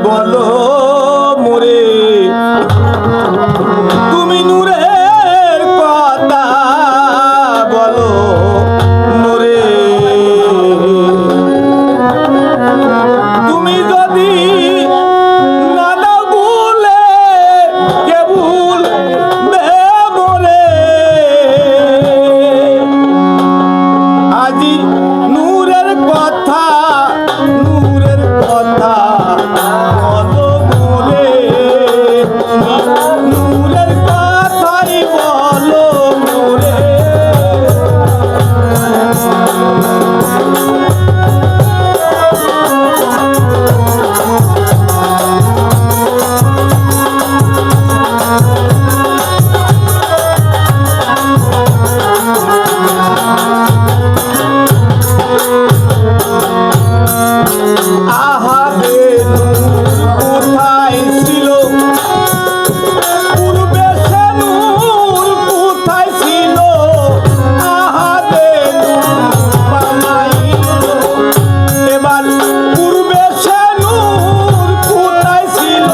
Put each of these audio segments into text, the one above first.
বলো মোরে তুমি নূরের কথা বলো মোরে তুমি যদি না দাও ভুলে কে ভুলবে মোরে আজি নূরের কথা বলো মোরে নূরের কথাই বলো মোরে আহারে কোথায় ছিল পূর্বে সে নূর কোথায় ছিল আহারে বানাইল এবার পূর্বে সে নূর কোথায় ছিল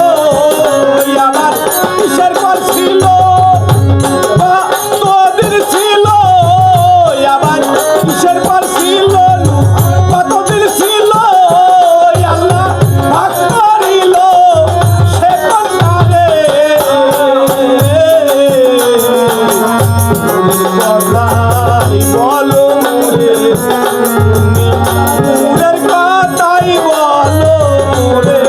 আবার কিসের পর ছিল কতদিন ছিল আবার কিসের পর ছিল কতদিন ছিল বলো মোরে নূরের কথাই বলো মোরে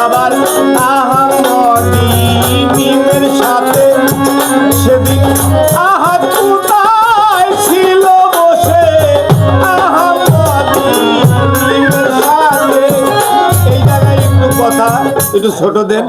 আবার আহমদি মিমের সাথে সেদিন আহাত কোথায় ছিল বসে আহমদি মিমের সাথে এই জায়গায় একটু কথা একটু ছোট দেন।